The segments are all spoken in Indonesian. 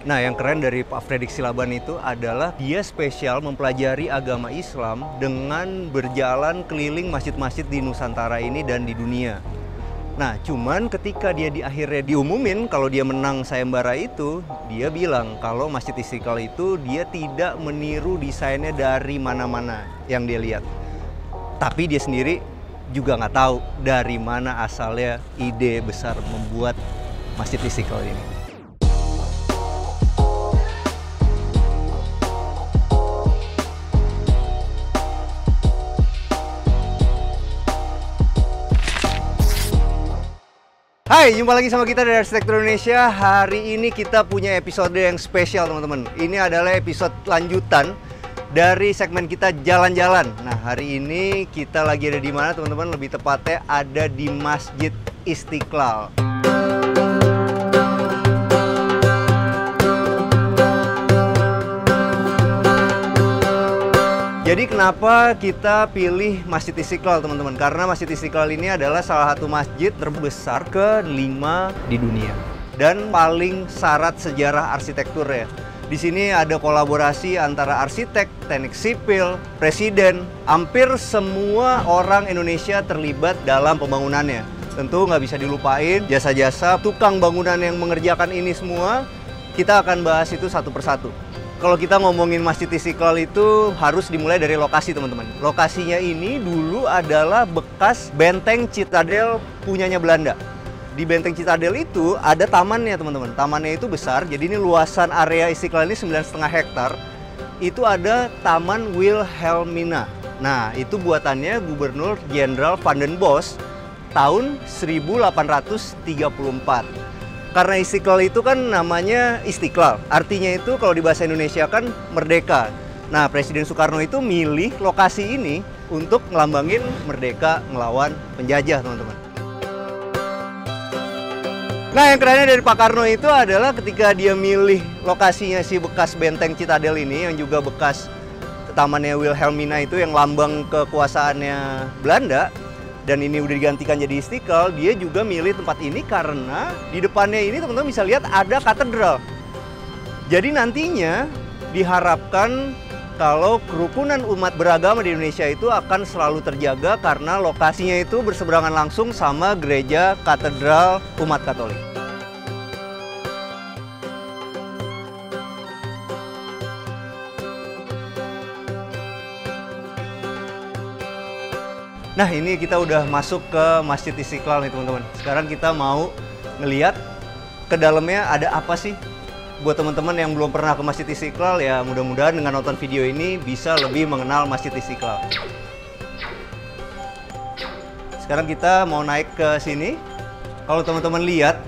Nah, yang keren dari Pak Fredrik Silaban itu adalah dia spesial mempelajari agama Islam dengan berjalan keliling masjid-masjid di Nusantara ini dan di dunia. Nah, cuman ketika dia di akhirnya diumumin kalau dia menang sayembara itu, dia bilang kalau Masjid Istiqlal itu dia tidak meniru desainnya dari mana-mana yang dia lihat. Tapi dia sendiri juga nggak tahu dari mana asalnya ide besar membuat Masjid Istiqlal ini. Hai, jumpa lagi sama kita dari Arsitektur Indonesia. Hari ini kita punya episode yang spesial, teman-teman. Ini adalah episode lanjutan dari segmen kita jalan-jalan. Nah, hari ini kita lagi ada di mana, teman-teman? Lebih tepatnya ada di Masjid Istiqlal. Jadi kenapa kita pilih Masjid Istiqlal, teman-teman? Karena Masjid Istiqlal ini adalah salah satu masjid terbesar ke-5 di dunia dan paling syarat sejarah arsitektur ya. Di sini ada kolaborasi antara arsitek, teknik sipil, presiden. Hampir semua orang Indonesia terlibat dalam pembangunannya. Tentu nggak bisa dilupain jasa-jasa tukang bangunan yang mengerjakan ini semua. Kita akan bahas itu satu persatu. Kalau kita ngomongin Masjid Istiqlal itu harus dimulai dari lokasi, teman-teman. Lokasinya ini dulu adalah bekas benteng Citadel punyanya Belanda. Di benteng Citadel itu ada tamannya, teman-teman. Tamannya itu besar, jadi ini luasan area Istiqlal ini 9,5 hektar. Itu ada Taman Wilhelmina. Nah, itu buatannya Gubernur Jenderal Van den Bosch tahun 1834. Karena Istiqlal itu kan namanya Istiqlal, artinya itu kalau di bahasa Indonesia kan merdeka. Nah, Presiden Soekarno itu milih lokasi ini untuk ngelambangin merdeka ngelawan penjajah, teman-teman. Nah, yang kerennya dari Pak Karno itu adalah ketika dia milih lokasinya si bekas benteng Citadel ini, yang juga bekas tamannya Wilhelmina itu yang lambang kekuasaannya Belanda, dan ini udah digantikan jadi Istiqlal, dia juga milih tempat ini karena di depannya ini teman-teman bisa lihat ada katedral. Jadi nantinya diharapkan kalau kerukunan umat beragama di Indonesia itu akan selalu terjaga karena lokasinya itu berseberangan langsung sama gereja katedral umat Katolik. Nah, ini kita udah masuk ke Masjid Istiqlal nih, teman-teman. Sekarang kita mau ngeliat ke dalamnya ada apa sih. Buat teman-teman yang belum pernah ke Masjid Istiqlal, ya mudah-mudahan dengan nonton video ini bisa lebih mengenal Masjid Istiqlal. Sekarang kita mau naik ke sini. Kalau teman-teman lihat,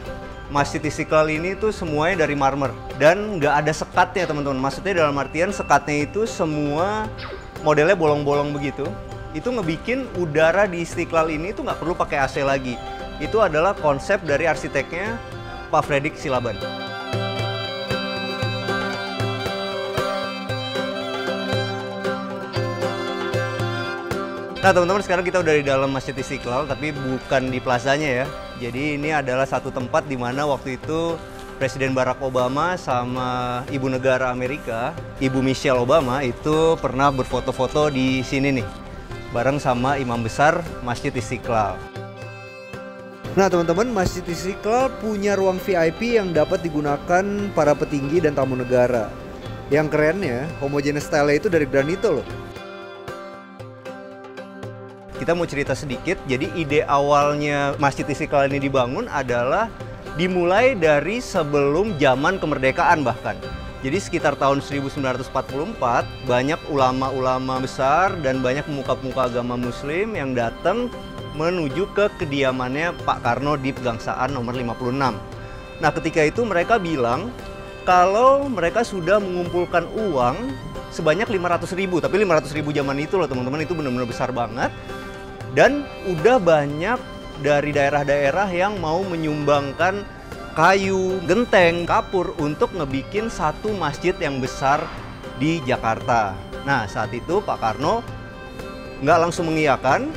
Masjid Istiqlal ini tuh semuanya dari marmer. Dan nggak ada sekatnya, teman-teman. Maksudnya dalam artian sekatnya itu semua modelnya bolong-bolong begitu. Itu ngebikin udara di Istiqlal ini tuh nggak perlu pakai AC lagi. Itu adalah konsep dari arsiteknya Pak Fredrik Silaban. Nah, teman-teman, sekarang kita udah di dalam Masjid Istiqlal, tapi bukan di plazanya ya. Jadi ini adalah satu tempat di mana waktu itu Presiden Barack Obama sama Ibu Negara Amerika, Ibu Michelle Obama, itu pernah berfoto-foto di sini nih, bareng sama Imam Besar Masjid Istiqlal. Nah, teman-teman, Masjid Istiqlal punya ruang VIP yang dapat digunakan para petinggi dan tamu negara. Yang kerennya, homogeneous style itu dari granito loh. Kita mau cerita sedikit, jadi ide awalnya Masjid Istiqlal ini dibangun adalah dimulai dari sebelum zaman kemerdekaan bahkan. Jadi sekitar tahun 1944, banyak ulama-ulama besar dan banyak pemuka-pemuka agama muslim yang datang menuju ke kediamannya Pak Karno di Pegangsaan nomor 56. Nah, ketika itu mereka bilang kalau mereka sudah mengumpulkan uang sebanyak 500.000, tapi 500.000 zaman itu loh, teman-teman, itu benar-benar besar banget. Dan udah banyak dari daerah-daerah yang mau menyumbangkan kayu, genteng, kapur untuk ngebikin satu masjid yang besar di Jakarta. Nah, saat itu Pak Karno nggak langsung mengiyakan,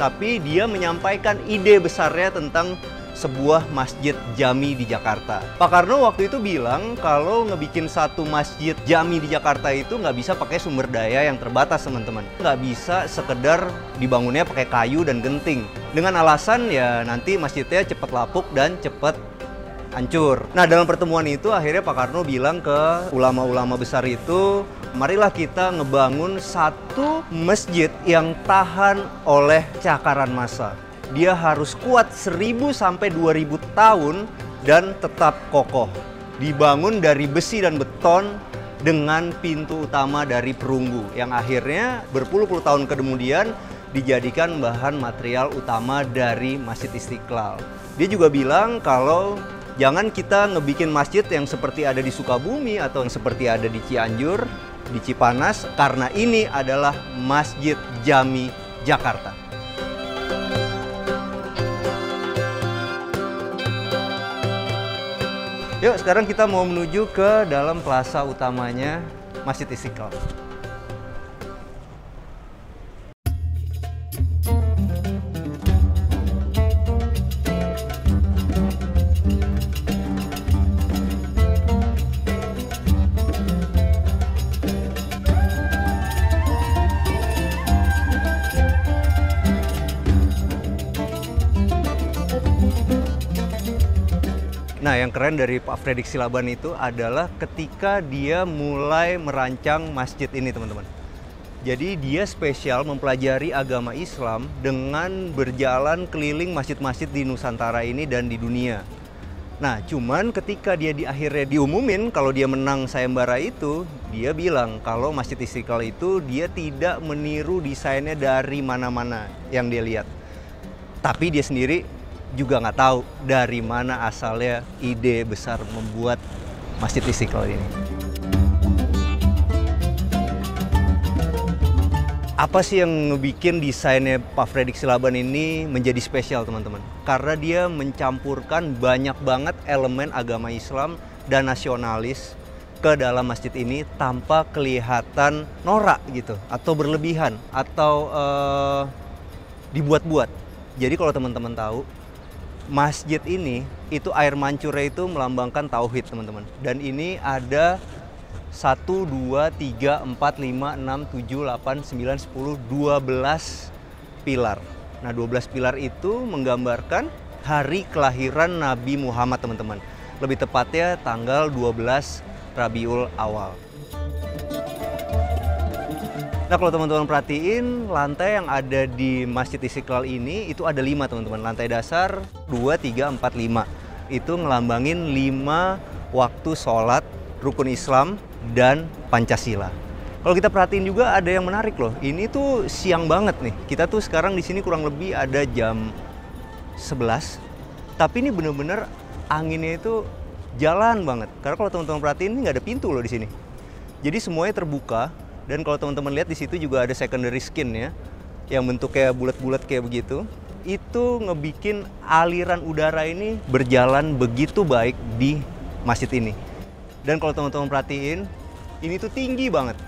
tapi dia menyampaikan ide besarnya tentang sebuah masjid jami di Jakarta. Pak Karno waktu itu bilang kalau ngebikin satu masjid jami di Jakarta itu nggak bisa pakai sumber daya yang terbatas, teman-teman. Nggak bisa sekedar dibangunnya pakai kayu dan genting. Dengan alasan ya nanti masjidnya cepat lapuk dan cepat hancur. Nah, dalam pertemuan itu akhirnya Pak Karno bilang ke ulama-ulama besar itu, marilah kita ngebangun satu masjid yang tahan oleh cakaran massa. Dia harus kuat 1000 sampai 2000 tahun dan tetap kokoh. Dibangun dari besi dan beton dengan pintu utama dari perunggu yang akhirnya berpuluh-puluh tahun kemudian dijadikan bahan material utama dari Masjid Istiqlal. Dia juga bilang kalau jangan kita ngebikin masjid yang seperti ada di Sukabumi atau yang seperti ada di Cianjur, di Cipanas, karena ini adalah Masjid Jami Jakarta. Yuk, sekarang kita mau menuju ke dalam plaza utamanya Masjid Istiqlal. Nah, yang keren dari Pak Fredrik Silaban itu adalah ketika dia mulai merancang masjid ini, teman-teman. Jadi dia spesial mempelajari agama Islam dengan berjalan keliling masjid-masjid di Nusantara ini dan di dunia. Nah, cuman ketika dia akhirnya diumumin kalau dia menang sayembara itu, dia bilang kalau Masjid Istiqlal itu dia tidak meniru desainnya dari mana-mana yang dia lihat. Tapi dia sendiri juga nggak tahu dari mana asalnya ide besar membuat Masjid Istiqlal ini. Apa sih yang ngebikin desainnya Pak Fredrik Silaban ini menjadi spesial, teman-teman? Karena dia mencampurkan banyak banget elemen agama Islam dan nasionalis ke dalam masjid ini tanpa kelihatan norak gitu, atau berlebihan, atau dibuat-buat. Jadi kalau teman-teman tahu, masjid ini itu air mancurnya itu melambangkan tauhid, teman-teman. Dan ini ada 1, 2, 3, 4, 5, 6, 7, 8, 9, 10, 12 pilar. Nah, 12 pilar itu menggambarkan hari kelahiran Nabi Muhammad, teman-teman. Lebih tepatnya tanggal 12 Rabiul Awal. Nah, kalau teman-teman perhatiin, lantai yang ada di Masjid Istiqlal ini itu ada 5, teman-teman. Lantai dasar 2, 3, 4, 5. Itu ngelambangin 5 waktu sholat, rukun Islam, dan Pancasila. Kalau kita perhatiin juga ada yang menarik loh. Ini tuh siang banget nih. Kita tuh sekarang di sini kurang lebih ada jam 11. Tapi ini bener-bener anginnya itu jalan banget. Karena kalau teman-teman perhatiin ini nggak ada pintu loh di sini. Jadi semuanya terbuka. Dan kalau teman-teman lihat di situ juga ada secondary skin ya, yang bentuknya bulat-bulat kayak begitu. Itu ngebikin aliran udara ini berjalan begitu baik di masjid ini. Dan kalau teman-teman perhatiin, ini tuh tinggi banget.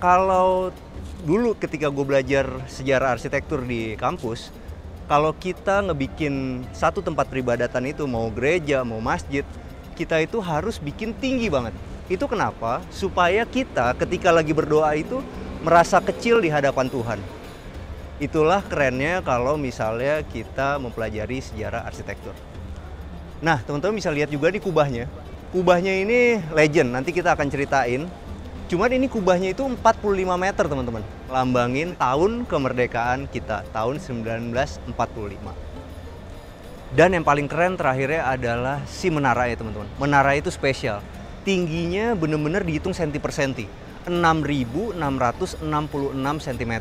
Kalau dulu ketika gue belajar sejarah arsitektur di kampus, kalau kita ngebikin satu tempat peribadatan itu, mau gereja, mau masjid, kita itu harus bikin tinggi banget. Itu kenapa? Supaya kita ketika lagi berdoa itu merasa kecil di hadapan Tuhan. Itulah kerennya kalau misalnya kita mempelajari sejarah arsitektur. Nah, teman-teman bisa lihat juga di kubahnya. Kubahnya ini legend, nanti kita akan ceritain. Cuman ini kubahnya itu 45 meter, teman-teman. Lambangin tahun kemerdekaan kita, tahun 1945. Dan yang paling keren terakhirnya adalah si menaranya, teman-teman. Menara itu spesial. Tingginya bener-bener dihitung senti per senti, 6.666 cm,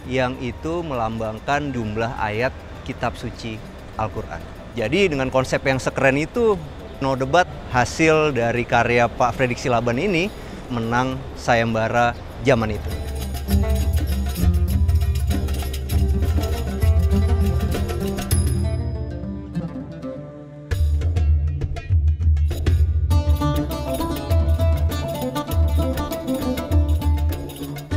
yang itu melambangkan jumlah ayat kitab suci Al-Quran. Jadi dengan konsep yang sekeren itu, no debat, hasil dari karya Pak Fredrik Silaban ini menang sayembara zaman itu.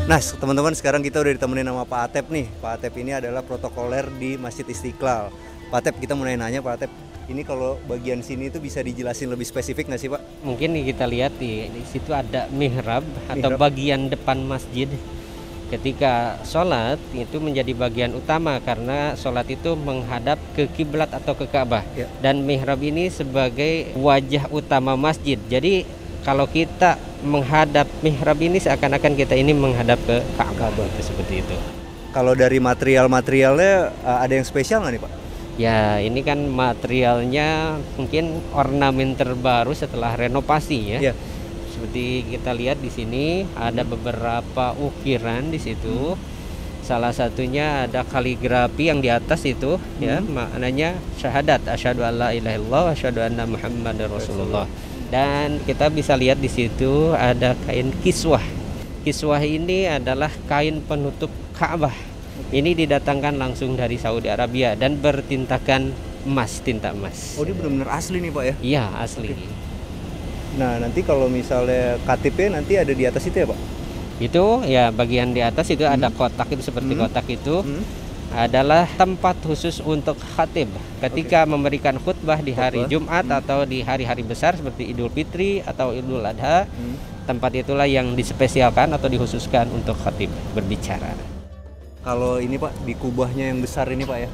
Nah, teman-teman, sekarang kita udah ditemenin sama Pak Atep nih. Pak Atep ini adalah protokoler di Masjid Istiqlal. Pak Tep, kita mau nanya Pak Tep. Ini kalau bagian sini itu bisa dijelasin lebih spesifik nggak sih Pak? Mungkin kita lihat di situ ada mihrab atau bagian depan masjid. Ketika sholat itu menjadi bagian utama karena sholat itu menghadap ke kiblat atau ke Ka'bah. Ya. Dan mihrab ini sebagai wajah utama masjid. Jadi kalau kita menghadap mihrab ini seakan-akan kita ini menghadap ke Ka'bah, seperti itu. Kalau dari materialnya ada yang spesial nggak nih Pak? Ya, ini kan materialnya mungkin ornamen terbaru setelah renovasi ya. Seperti kita lihat di sini ada beberapa ukiran di situ. Salah satunya ada kaligrafi yang di atas itu ya, maknanya syahadat asyhadu alla ilaha illallah wa asyhadu anna muhammadar rasulullah. Dan kita bisa lihat di situ ada kain kiswah. Kiswah ini adalah kain penutup Ka'bah. Ini didatangkan langsung dari Saudi Arabia dan bertintakan emas, tinta emas. Oh, ini benar-benar asli nih Pak ya? Iya, asli. Nah, nanti kalau misalnya KTP nanti ada di atas itu ya Pak? Itu ya bagian di atas itu ada kotak itu seperti kotak itu. Adalah tempat khusus untuk khatib ketika memberikan khutbah di hari Jumat atau di hari-hari besar seperti Idul Fitri atau Idul Adha. Tempat itulah yang dispesialkan atau dikhususkan untuk khatib berbicara. Kalau ini Pak, di kubahnya yang besar ini Pak ya,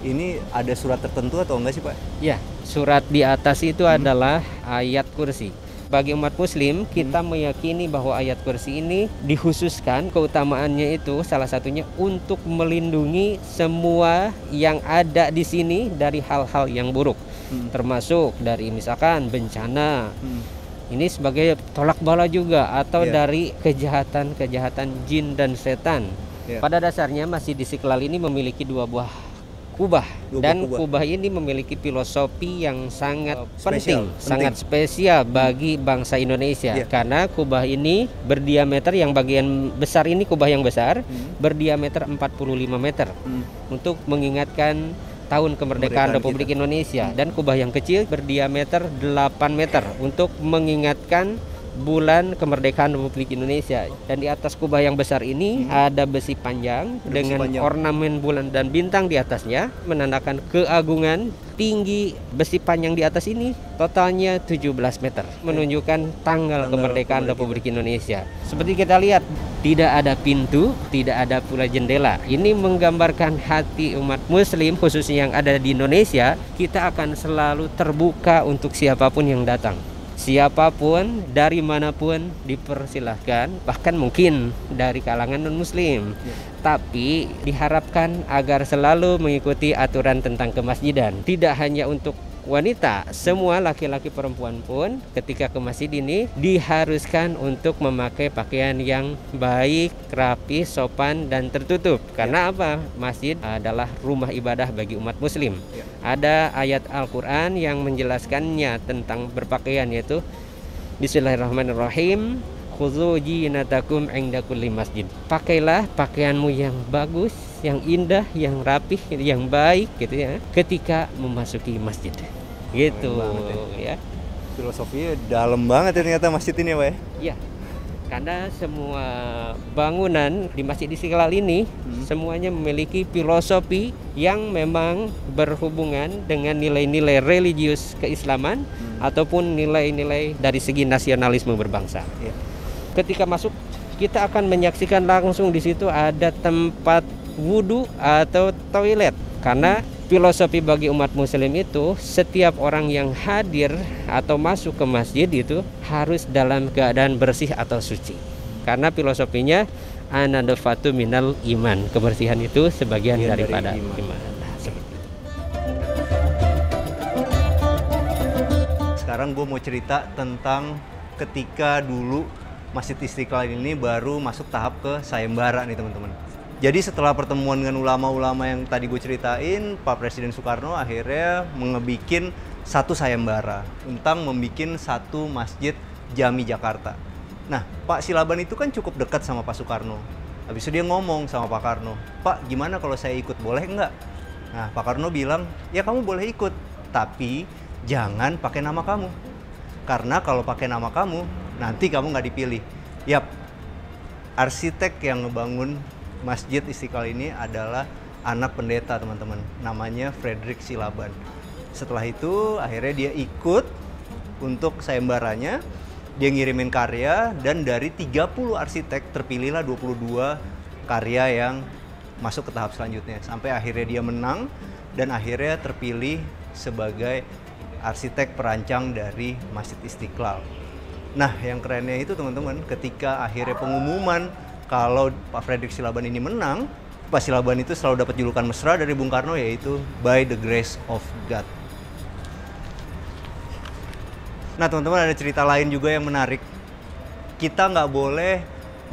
ini ada surat tertentu atau enggak sih Pak? Ya, surat di atas itu adalah ayat kursi. Bagi umat muslim, kita meyakini bahwa ayat kursi ini dikhususkan, keutamaannya itu salah satunya untuk melindungi semua yang ada di sini dari hal-hal yang buruk, termasuk dari misalkan bencana. Ini sebagai tolak bala juga atau dari kejahatan-kejahatan jin dan setan. Pada dasarnya Masjid Istiqlal ini memiliki dua buah kubah. Kubah ini memiliki filosofi yang sangat penting, sangat spesial bagi bangsa Indonesia. Karena kubah ini berdiameter yang bagian besar ini kubah yang besar berdiameter 45 meter untuk mengingatkan tahun kemerdekaan Republik Indonesia, dan kubah yang kecil berdiameter 8 meter untuk mengingatkan bulan kemerdekaan Republik Indonesia. Dan di atas kubah yang besar ini ada besi panjang dengan ornamen bulan dan bintang di atasnya, menandakan keagungan. Tinggi besi panjang di atas ini totalnya 17 meter, menunjukkan tanggal kemerdekaan Republik Indonesia. Seperti kita lihat, tidak ada pintu, tidak ada pula jendela. Ini menggambarkan hati umat muslim khususnya yang ada di Indonesia. Kita akan selalu terbuka untuk siapapun yang datang. Siapapun dari manapun dipersilahkan, bahkan mungkin dari kalangan non-muslim. Tapi diharapkan agar selalu mengikuti aturan tentang kemasjidan. Tidak hanya untuk wanita, semua laki-laki perempuan pun ketika ke masjid ini diharuskan untuk memakai pakaian yang baik, rapi, sopan, dan tertutup. Karena apa? Masjid adalah rumah ibadah bagi umat muslim. Ada ayat Al-Quran yang menjelaskannya tentang berpakaian, yaitu Bismillahirrahmanirrahim, khudzu zinatakum 'inda kulli masjid. Pakailah pakaianmu yang bagus, yang indah, yang rapih, yang baik gitu ya, ketika memasuki masjid. Gitu ya. Filosofinya dalam banget ya ternyata masjid ini ya Pak ya? Iya. Karena semua bangunan di Masjid Istiqlal ini semuanya memiliki filosofi yang memang berhubungan dengan nilai-nilai religius keislaman ataupun nilai-nilai dari segi nasionalisme berbangsa. Ketika masuk, kita akan menyaksikan langsung di situ ada tempat wudhu atau toilet. Karena filosofi bagi umat muslim itu, setiap orang yang hadir atau masuk ke masjid itu harus dalam keadaan bersih atau suci. Karena filosofinya an-nadafatu minal iman, kebersihan itu sebagian daripada iman. Sekarang gue mau cerita tentang ketika dulu Masjid Istiqlal ini baru masuk tahap ke sayembara nih teman-teman. Jadi setelah pertemuan dengan ulama-ulama yang tadi gue ceritain, Pak Presiden Soekarno akhirnya mengebikin satu sayembara tentang membikin satu masjid jami Jakarta. Nah, Pak Silaban itu kan cukup dekat sama Pak Soekarno. Habis itu dia ngomong sama Pak Karno, Pak gimana kalau saya ikut, boleh nggak? Nah, Pak Karno bilang, ya kamu boleh ikut, tapi jangan pakai nama kamu. Karena kalau pakai nama kamu, nanti kamu nggak dipilih. Yap, arsitek yang ngebangun Masjid Istiqlal ini adalah anak pendeta teman-teman, namanya Frederick Silaban. Setelah itu akhirnya dia ikut untuk sayembaranya, dia ngirimin karya, dan dari 30 arsitek terpilihlah 22 karya yang masuk ke tahap selanjutnya. Sampai akhirnya dia menang dan akhirnya terpilih sebagai arsitek perancang dari Masjid Istiqlal. Nah, yang kerennya itu teman-teman, ketika akhirnya pengumuman kalau Pak Frederick Silaban ini menang, Pak Silaban itu selalu dapat julukan mesra dari Bung Karno, yaitu by the grace of God. Nah teman-teman, ada cerita lain juga yang menarik. Kita nggak boleh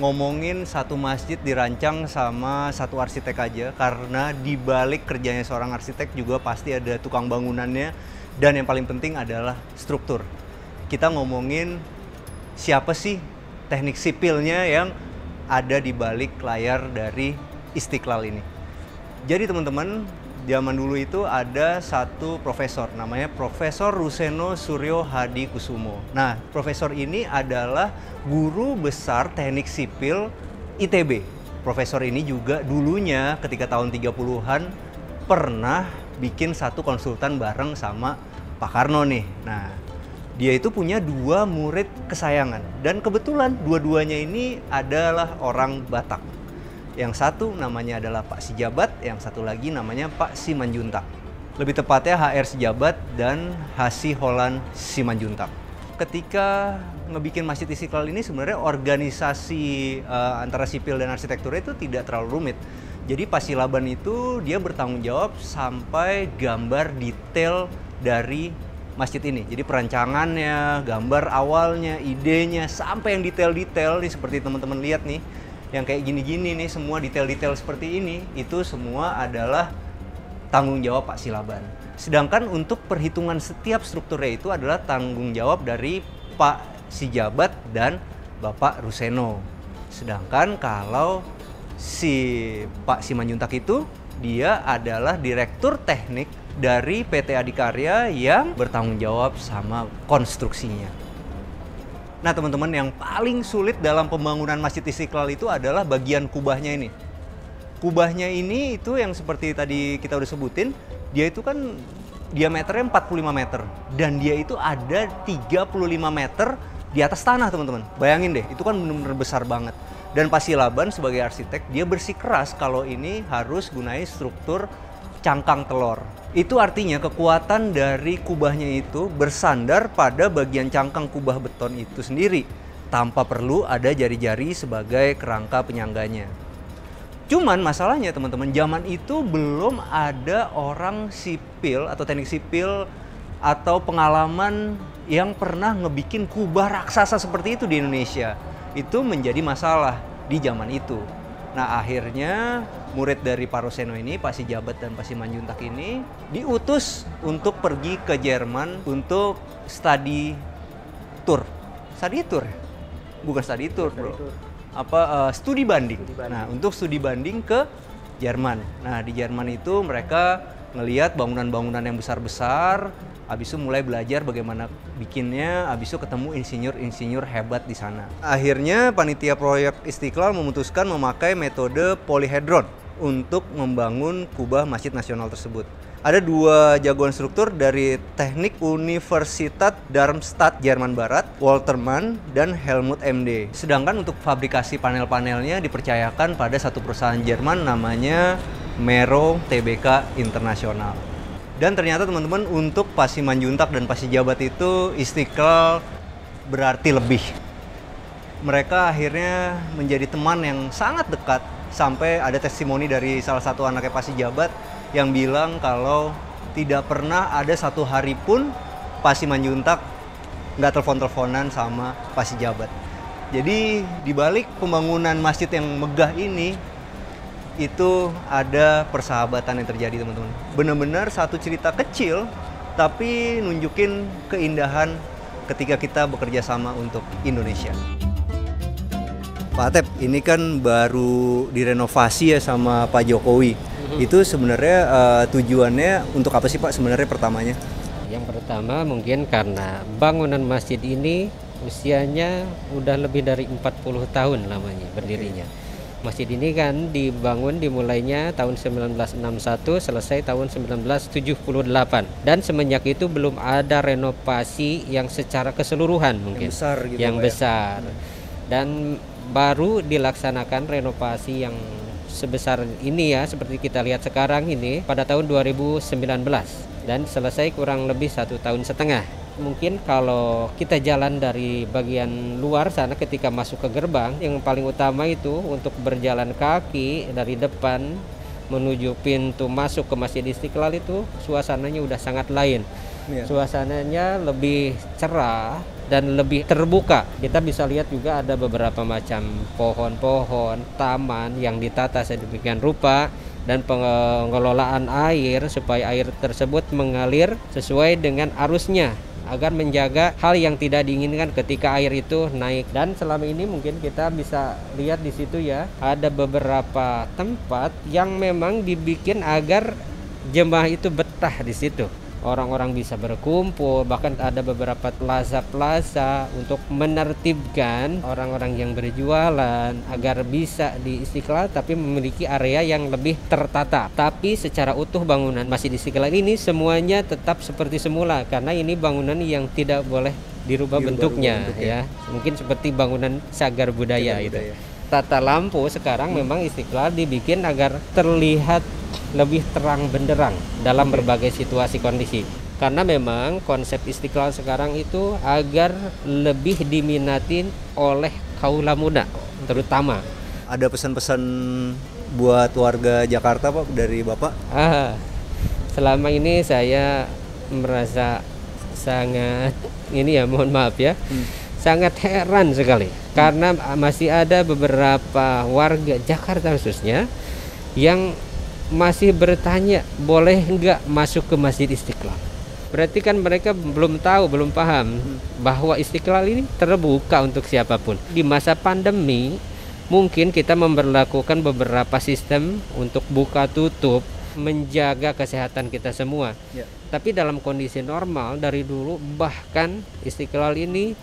ngomongin satu masjid dirancang sama satu arsitek aja, karena di balik kerjanya seorang arsitek juga pasti ada tukang bangunannya, dan yang paling penting adalah struktur. Kita ngomongin siapa sih teknik sipilnya yang ada di balik layar dari Istiqlal ini. Jadi teman-teman, zaman dulu itu ada satu profesor, namanya Profesor Ruseno Suryo Hadi Kusumo. Nah, profesor ini adalah guru besar teknik sipil ITB. Profesor ini juga dulunya ketika tahun 30-an pernah bikin satu konsultan bareng sama Pak Karno nih. Nah, dia itu punya 2 murid kesayangan. Dan kebetulan dua-duanya ini adalah orang Batak. Yang satu namanya adalah Pak Sijabat, yang satu lagi namanya Pak Simanjuntak. Lebih tepatnya HR Sijabat dan Hasi Holan Simanjuntak. Ketika ngebikin Masjid Istiqlal ini sebenarnya organisasi antara sipil dan arsitektur itu tidak terlalu rumit. Jadi Pak Silaban itu dia bertanggung jawab sampai gambar detail dari masjid ini. Jadi perancangannya, gambar awalnya, idenya, sampai yang detail-detail nih seperti teman-teman lihat nih. Yang kayak gini-gini nih, semua detail-detail seperti ini, itu semua adalah tanggung jawab Pak Silaban. Sedangkan untuk perhitungan setiap strukturnya itu adalah tanggung jawab dari Pak Sijabat dan Bapak Ruseno. Sedangkan kalau si Pak Simanjuntak itu, dia adalah direktur teknik dari PT Adikarya yang bertanggung jawab sama konstruksinya. Nah teman-teman, yang paling sulit dalam pembangunan Masjid Istiqlal itu adalah bagian kubahnya ini. Kubahnya ini itu yang seperti tadi kita udah sebutin, dia itu kan diameternya 45 meter. Dan dia itu ada 35 meter di atas tanah teman-teman. Bayangin deh, itu kan benar-benar besar banget. Dan Pak Silaban sebagai arsitek, dia bersikeras kalau ini harus gunain struktur cangkang telur. Itu artinya kekuatan dari kubahnya itu bersandar pada bagian cangkang kubah beton itu sendiri, tanpa perlu ada jari-jari sebagai kerangka penyangganya. Cuman masalahnya teman-teman, zaman itu belum ada orang sipil atau teknik sipil atau pengalaman yang pernah ngebikin kubah raksasa seperti itu di Indonesia. Itu menjadi masalah di zaman itu. Nah akhirnya murid dari Pak Ruseno ini, Pak Sijabat dan Pak Simanjuntak ini diutus untuk pergi ke Jerman untuk study tour. Study tour? Bukan study tour bro. Studi banding. Nah untuk studi banding ke Jerman. Nah di Jerman itu mereka ngelihat bangunan-bangunan yang besar-besar, habis itu mulai belajar bagaimana bikinnya, habis itu ketemu insinyur-insinyur hebat di sana. Akhirnya panitia proyek Istiqlal memutuskan memakai metode polyhedron untuk membangun kubah Masjid Nasional tersebut. Ada 2 jagoan struktur dari teknik Universitas Darmstadt Jerman Barat, Walter Mann dan Helmut MD. Sedangkan untuk fabrikasi panel-panelnya dipercayakan pada satu perusahaan Jerman namanya Mero Tbk Internasional. Dan ternyata teman-teman, untuk Pak Simanjuntak dan Pak Sijabat itu Istiqlal berarti lebih. Mereka akhirnya menjadi teman yang sangat dekat, sampai ada testimoni dari salah satu anaknya Pak Sijabat yang bilang kalau tidak pernah ada satu hari pun Pak Simanjuntak nggak telepon-teleponan sama Pak Sijabat. Jadi di balik pembangunan masjid yang megah ini, itu ada persahabatan yang terjadi teman-teman. Benar-benar satu cerita kecil, tapi nunjukin keindahan ketika kita bekerja sama untuk Indonesia. Pak Atep, ini kan baru direnovasi ya sama Pak Jokowi. Itu sebenarnya tujuannya untuk apa sih Pak sebenarnya pertamanya? Yang pertama mungkin karena bangunan masjid ini usianya udah lebih dari 40 tahun lamanya berdirinya. Masjid ini kan dibangun dimulainya tahun 1961, selesai tahun 1978. Dan semenjak itu belum ada renovasi yang secara keseluruhan mungkin. Yang besar gitu. Yang besar. Dan baru dilaksanakan renovasi yang sebesar ini ya, seperti kita lihat sekarang ini pada tahun 2019. Dan selesai kurang lebih 1,5 tahun. Mungkin kalau kita jalan dari bagian luar sana ketika masuk ke gerbang, yang paling utama itu untuk berjalan kaki dari depan menuju pintu masuk ke Masjid Istiqlal itu suasananya udah sangat lain. Suasananya lebih cerah dan lebih terbuka. Kita bisa lihat juga ada beberapa macam pohon-pohon, taman yang ditata sedemikian rupa, dan pengelolaan air supaya air tersebut mengalir sesuai dengan arusnya, agar menjaga hal yang tidak diinginkan ketika air itu naik. Dan selama ini mungkin kita bisa lihat di situ ya, ada beberapa tempat yang memang dibikin agar jemaah itu betah di situ. Orang-orang bisa berkumpul, bahkan ada beberapa plaza-plaza untuk menertibkan orang-orang yang berjualan agar bisa di Istiqlal tapi memiliki area yang lebih tertata. Tapi secara utuh bangunan Masjid Istiqlal ini semuanya tetap seperti semula, karena ini bangunan yang tidak boleh dirubah bentuknya ya. Mungkin seperti bangunan cagar budaya itu. Tata lampu sekarang memang Istiqlal dibikin agar terlihat lebih terang benderang dalam berbagai situasi kondisi. Karena memang konsep Istiqlal sekarang itu agar lebih diminatin oleh kaula muda terutama. Ada pesan-pesan buat warga Jakarta Pak dari Bapak? Selama ini saya merasa sangat mohon maaf ya. Sangat heran sekali karena masih ada beberapa warga Jakarta khususnya yang masih bertanya boleh nggak masuk ke Masjid Istiqlal. Berarti kan mereka belum tahu, belum paham bahwa Istiqlal ini terbuka untuk siapapun. Di masa pandemi mungkin kita memberlakukan beberapa sistem untuk buka tutup, menjaga kesehatan kita semua. Tapi dalam kondisi normal dari dulu bahkan Istiqlal ini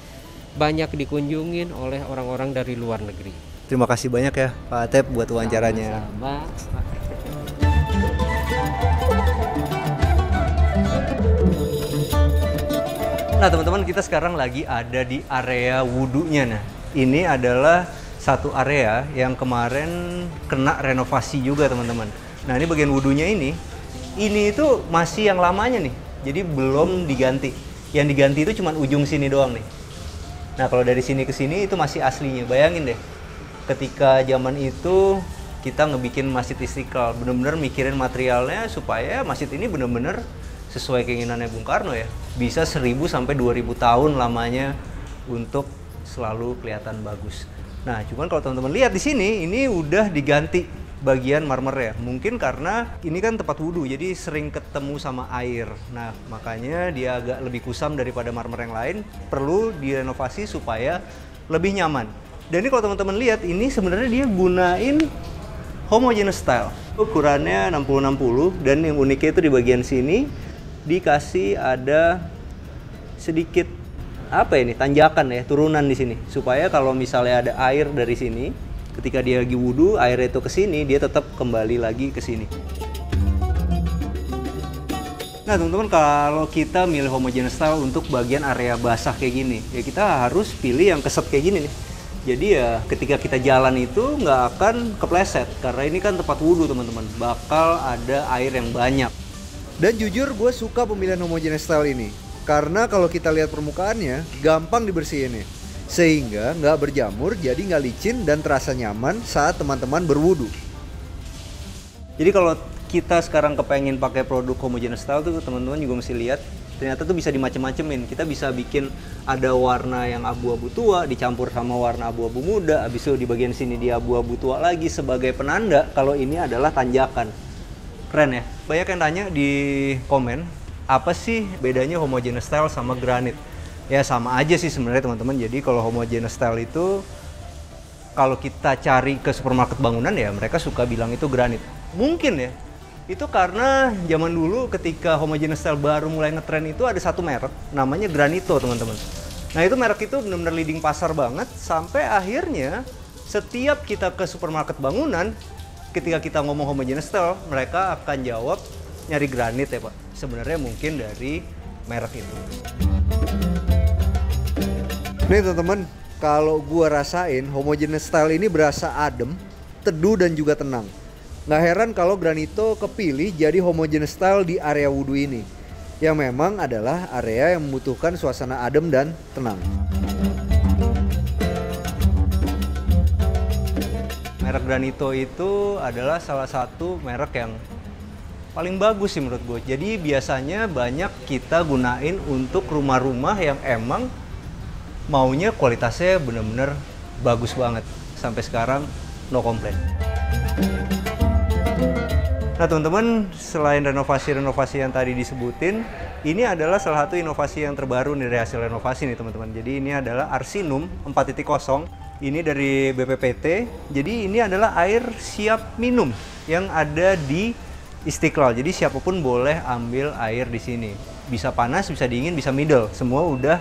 banyak dikunjungin oleh orang-orang dari luar negeri. Terima kasih banyak ya Pak Atep buat wawancaranya. Sama-sama. Nah teman-teman, kita sekarang lagi ada di area wudhunya. Nah ini adalah satu area yang kemarin kena renovasi juga teman-teman. Nah ini bagian wudhunya ini itu masih yang lamanya nih, jadi belum diganti. Yang diganti itu cuma ujung sini doang nih. Nah kalau dari sini ke sini itu masih aslinya. Bayangin deh, ketika zaman itu kita ngebikin Masjid Istiqlal, bener-bener mikirin materialnya supaya masjid ini bener-bener sesuai keinginannya Bung Karno ya. Bisa 1000 sampai 2000 tahun lamanya untuk selalu kelihatan bagus. Nah cuman kalau teman-teman lihat di sini, ini udah diganti bagian marmernya. Mungkin karena ini kan tempat wudhu, jadi sering ketemu sama air. Nah makanya dia agak lebih kusam daripada marmer yang lain. Perlu direnovasi supaya lebih nyaman. Dan ini kalau teman-teman lihat, ini sebenarnya dia gunain homogeneous style. Ukurannya 60-60, dan yang uniknya itu di bagian sini dikasih ada sedikit tanjakan ya, turunan di sini, supaya kalau misalnya ada air dari sini, ketika dia lagi wudhu, air itu ke sini, dia tetap kembali lagi ke sini. Nah teman-teman, kalau kita milih homogeneous style untuk bagian area basah kayak gini, ya kita harus pilih yang keset kayak gini nih. Jadi ya ketika kita jalan itu nggak akan kepleset, karena ini kan tempat wudhu teman-teman, bakal ada air yang banyak. Dan jujur gue suka pemilihan homogeneous style ini, karena kalau kita lihat permukaannya gampang dibersihinnya, sehingga nggak berjamur, jadi nggak licin dan terasa nyaman saat teman-teman berwudu. Jadi kalau kita sekarang kepengen pakai produk homogeneous style tuh teman-teman juga mesti lihat, ternyata tuh bisa dimacem-macemin. Kita bisa bikin ada warna yang abu-abu tua dicampur sama warna abu-abu muda, habis itu di bagian sini dia abu-abu tua lagi sebagai penanda kalau ini adalah tanjakan. Keren ya? Banyak yang tanya di komen, apa sih bedanya homogeneous style sama granit? Ya sama aja sih sebenarnya teman-teman. Jadi kalau homogeneous style itu kalau kita cari ke supermarket bangunan ya mereka suka bilang itu granit. Mungkin ya itu karena zaman dulu ketika homogeneous style baru mulai ngetren itu ada satu merek namanya Granito teman-teman. Nah itu merek itu benar-benar leading pasar banget sampai akhirnya setiap kita ke supermarket bangunan, ketika kita ngomong homogeneous style, mereka akan jawab nyari granit ya Pak. Sebenarnya mungkin dari merek itu. Nih teman-teman, kalau gua rasain homogeneous style ini berasa adem, teduh dan juga tenang. Nggak heran kalau Granito kepilih jadi homogeneous style di area wudhu ini, yang memang adalah area yang membutuhkan suasana adem dan tenang. Merek Granito itu adalah salah satu merek yang paling bagus sih menurut gue. Jadi biasanya banyak kita gunain untuk rumah-rumah yang emang maunya kualitasnya bener-bener bagus banget. Sampai sekarang no komplain. Nah teman-teman, selain renovasi-renovasi yang tadi disebutin, ini adalah salah satu inovasi yang terbaru dari hasil renovasi nih teman-teman. Jadi ini adalah Arsinum 4.0. Ini dari BPPT. Jadi ini adalah air siap minum yang ada di Istiqlal. Jadi siapapun boleh ambil air di sini. Bisa panas, bisa dingin, bisa middle. Semua udah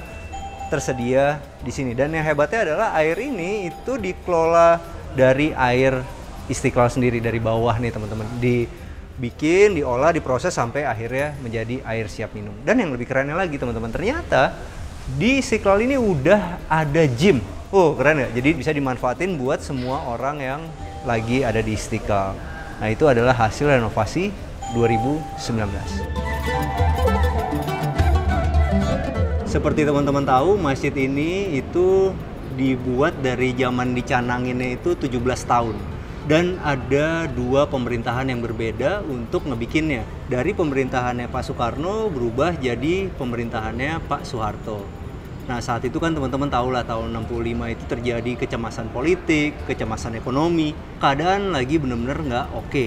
tersedia di sini. Dan yang hebatnya adalah air ini itu dikelola dari air Istiqlal sendiri, dari bawah nih teman-teman. Dibikin, diolah, diproses sampai akhirnya menjadi air siap minum. Dan yang lebih kerennya lagi teman-teman, ternyata di Istiqlal ini udah ada gym. Oh keren ya, jadi bisa dimanfaatin buat semua orang yang lagi ada di Istiqlal. Nah itu adalah hasil renovasi 2019. Seperti teman-teman tahu, masjid ini itu dibuat dari zaman dicananginnya itu 17 tahun. Dan ada dua pemerintahan yang berbeda untuk ngebikinnya. Dari pemerintahannya Pak Soekarno berubah jadi pemerintahannya Pak Soeharto. Nah saat itu kan teman-teman tahu lah, tahun 65 itu terjadi kecemasan politik, kecemasan ekonomi. Keadaan lagi bener-bener nggak oke.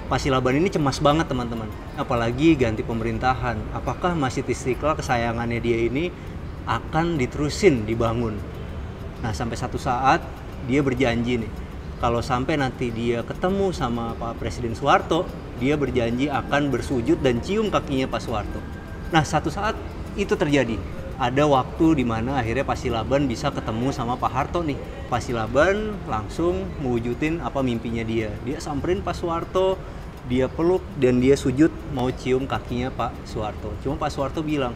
Pasilaban ini cemas banget teman-teman. Apalagi ganti pemerintahan. Apakah Masjid Istiqlal kesayangannya dia ini akan diterusin dibangun? Nah sampai satu saat dia berjanji nih, kalau sampai nanti dia ketemu sama Pak Presiden Soeharto, dia berjanji akan bersujud dan cium kakinya Pak Soeharto. Nah satu saat itu terjadi. Ada waktu di mana akhirnya Pasilaban bisa ketemu sama Pak Harto nih. Pasilaban langsung mewujudin apa mimpinya dia. Dia samperin Pak Soeharto, dia peluk dan dia sujud mau cium kakinya Pak Soeharto. Cuma Pak Soeharto bilang,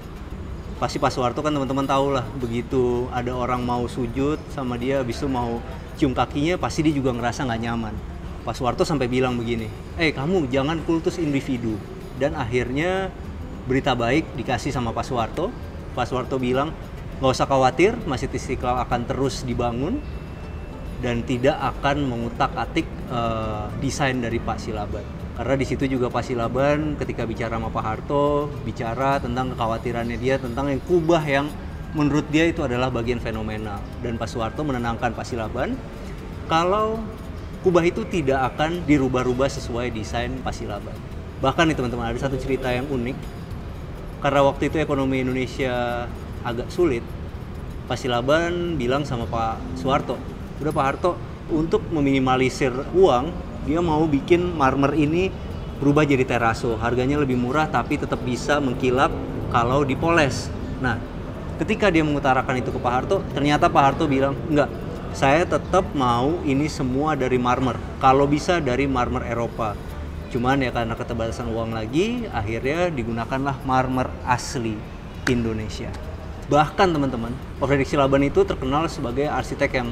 pasti Pak Soeharto kan teman-teman tahu lah, begitu ada orang mau sujud sama dia, habis itu mau cium kakinya, pasti dia juga ngerasa nggak nyaman. Pak Soeharto sampai bilang begini, kamu jangan kultus individu. Dan akhirnya berita baik dikasih sama Pak Soeharto. Pak Soeharto bilang, nggak usah khawatir, Masjid Istiqlal akan terus dibangun dan tidak akan mengutak-atik desain dari Pak Silaban. Karena di situ juga Pak Silaban ketika bicara sama Pak Harto, bicara tentang kekhawatirannya dia tentang yang kubah yang menurut dia itu adalah bagian fenomenal. Dan Pak Soeharto menenangkan Pak Silaban kalau kubah itu tidak akan dirubah-rubah sesuai desain Pak Silaban. Bahkan nih teman-teman, ada satu cerita yang unik. Karena waktu itu ekonomi Indonesia agak sulit, Pak Silaban bilang sama Pak Soeharto, udah Pak Harto, untuk meminimalisir uang, dia mau bikin marmer ini berubah jadi teraso. Harganya lebih murah tapi tetap bisa mengkilap kalau dipoles. Nah, ketika dia mengutarakan itu ke Pak Harto, ternyata Pak Harto bilang, enggak, saya tetap mau ini semua dari marmer. Kalau bisa dari marmer Eropa. Cuman ya karena keterbatasan uang lagi, akhirnya digunakanlah marmer asli Indonesia. Bahkan teman-teman, Pak Fredrik Silaban itu terkenal sebagai arsitek yang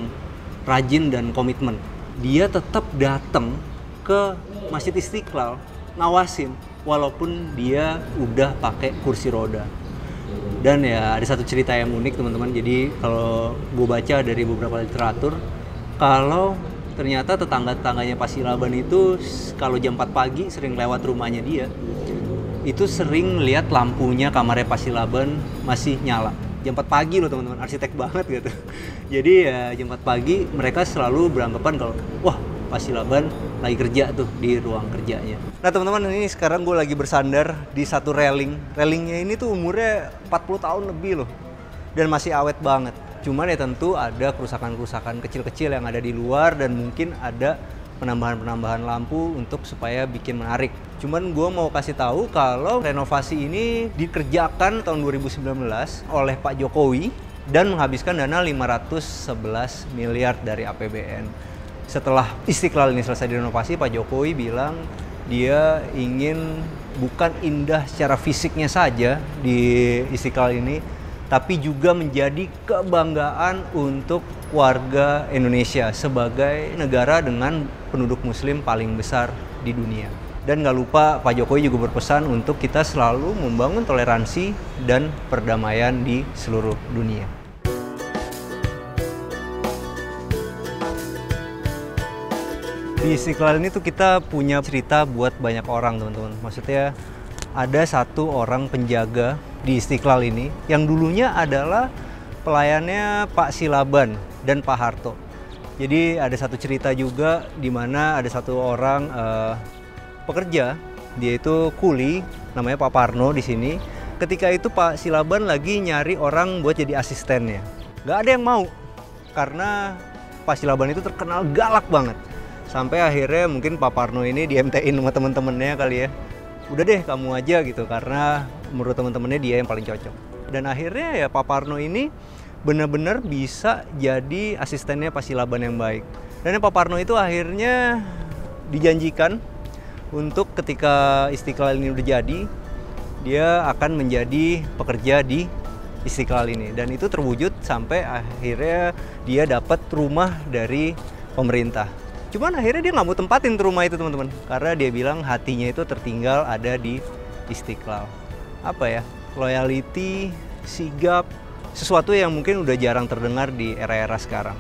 rajin dan komitmen. Dia tetap datang ke Masjid Istiqlal, ngawasin, walaupun dia udah pakai kursi roda. Dan ya ada satu cerita yang unik teman-teman, jadi kalau gue baca dari beberapa literatur, kalau ternyata tetangga-tetangganya Pak Silaban itu kalau jam 4 pagi sering lewat rumahnya dia, itu sering lihat lampunya kamarnya Pak Silaban masih nyala. Jam 4 pagi loh teman-teman, arsitek banget gitu. Jadi ya jam 4 pagi mereka selalu beranggapan kalau wah Pak Silaban lagi kerja tuh di ruang kerjanya. Nah teman-teman, ini sekarang gue lagi bersandar di satu railing. Railingnya ini tuh umurnya 40 tahun lebih loh dan masih awet banget. Cuman ya tentu ada kerusakan-kerusakan kecil-kecil yang ada di luar dan mungkin ada penambahan-penambahan lampu untuk supaya bikin menarik. Cuman gue mau kasih tahu kalau renovasi ini dikerjakan tahun 2019 oleh Pak Jokowi dan menghabiskan dana 511 miliar dari APBN. Setelah Istiqlal ini selesai direnovasi, Pak Jokowi bilang dia ingin bukan indah secara fisiknya saja di Istiqlal ini, tapi juga menjadi kebanggaan untuk warga Indonesia sebagai negara dengan penduduk muslim paling besar di dunia. Dan nggak lupa Pak Jokowi juga berpesan untuk kita selalu membangun toleransi dan perdamaian di seluruh dunia. Di Istiqlal ini tuh kita punya cerita buat banyak orang, teman-teman. Maksudnya ada satu orang penjaga di Istiqlal ini yang dulunya adalah pelayannya Pak Silaban dan Pak Harto. Jadi ada satu cerita juga di mana ada satu orang pekerja, dia itu kuli, namanya Pak Parno di sini. Ketika itu Pak Silaban lagi nyari orang buat jadi asistennya. Nggak ada yang mau karena Pak Silaban itu terkenal galak banget. Sampai akhirnya mungkin Pak Parno ini di MT-in sama temen-temennya kali ya. Udah deh kamu aja gitu, karena menurut temen-temennya dia yang paling cocok. Dan akhirnya ya Pak Parno ini benar-benar bisa jadi asistennya Pak Silaban yang baik. Dan Pak Parno itu akhirnya dijanjikan untuk ketika Istiqlal ini udah jadi, dia akan menjadi pekerja di Istiqlal ini. Dan itu terwujud sampai akhirnya dia dapat rumah dari pemerintah. Cuman akhirnya dia nggak mau tempatin rumah itu, teman-teman, karena dia bilang hatinya itu tertinggal ada di Istiqlal. Apa ya, loyalty, sigap, sesuatu yang mungkin udah jarang terdengar di era-era sekarang.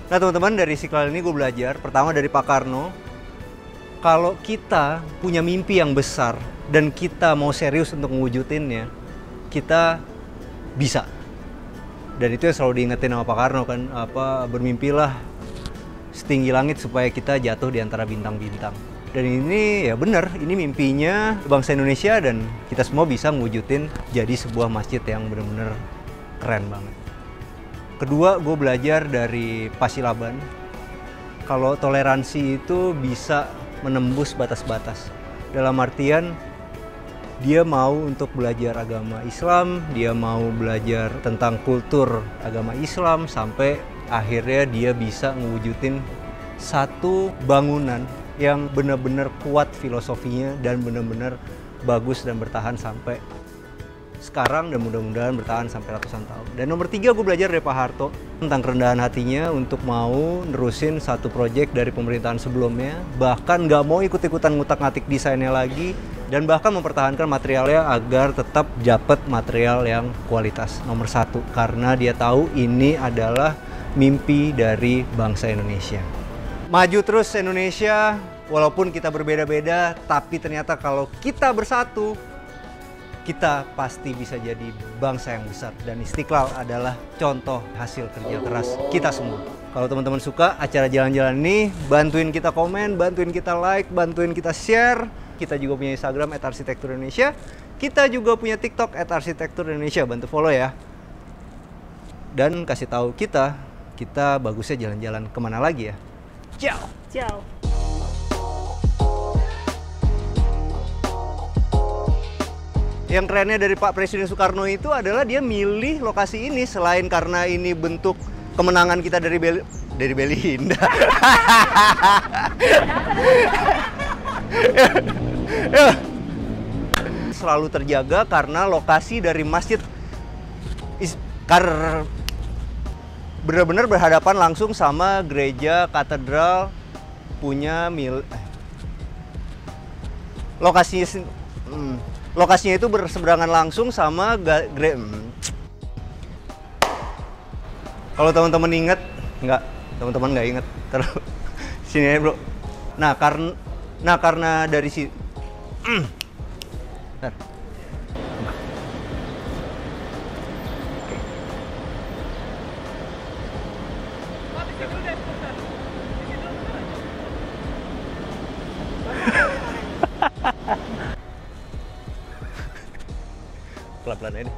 Nah teman-teman, dari Istiqlal ini gue belajar pertama dari Pak Karno, kalau kita punya mimpi yang besar dan kita mau serius untuk mewujudinnya, kita bisa. Dan itu yang selalu diingetin sama Pak Karno kan, bermimpilah setinggi langit supaya kita jatuh di antara bintang-bintang. Dan ini ya benar, ini mimpinya bangsa Indonesia dan kita semua bisa mewujudin jadi sebuah masjid yang benar-benar keren banget. Kedua, gue belajar dari Pak Silaban, kalau toleransi itu bisa menembus batas-batas. Dalam artian, dia mau untuk belajar agama Islam, dia mau belajar tentang kultur agama Islam, sampai akhirnya dia bisa mewujudin satu bangunan yang benar-benar kuat filosofinya dan benar-benar bagus dan bertahan sampai sekarang dan mudah-mudahan bertahan sampai ratusan tahun. Dan nomor 3, gue belajar dari Pak Harto tentang kerendahan hatinya untuk mau nerusin satu proyek dari pemerintahan sebelumnya, bahkan nggak mau ikut-ikutan ngutak-ngatik desainnya lagi, dan bahkan mempertahankan materialnya agar tetap dapat material yang kualitas nomor 1, karena dia tahu ini adalah mimpi dari bangsa Indonesia. Maju terus Indonesia, walaupun kita berbeda-beda, tapi ternyata kalau kita bersatu, kita pasti bisa jadi bangsa yang besar. Dan Istiqlal adalah contoh hasil kerja keras kita semua. Kalau teman-teman suka acara jalan-jalan ini, bantuin kita komen, bantuin kita like, bantuin kita share. Kita juga punya Instagram @arsitekturindonesia. Kita juga punya TikTok @arsitekturindonesia. Bantu follow ya. Dan kasih tahu kita bagusnya jalan-jalan kemana lagi ya. Ciao. Ciao. Yang kerennya dari Pak Presiden Soekarno itu adalah dia milih lokasi ini selain karena ini bentuk kemenangan kita dari Belinda. Selalu terjaga karena lokasi dari masjid benar-benar berhadapan langsung sama gereja katedral punya lokasinya itu berseberangan langsung sama kalau teman-teman ingat, teman-teman nggak ingat, terus sini aja bro. Nah karena dari sini pelan-pelan aja deh.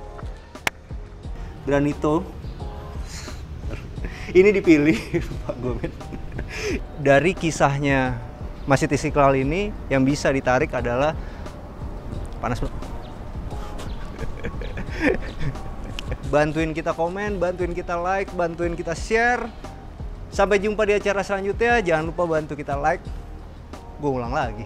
Granito ini dipilih Pak Gomen dari kisahnya Masjid Istiqlal ini. Yang bisa ditarik adalah panas bro. Bantuin kita komen, bantuin kita like, bantuin kita share. Sampai jumpa di acara selanjutnya. Jangan lupa bantu kita like. Gue ulang lagi.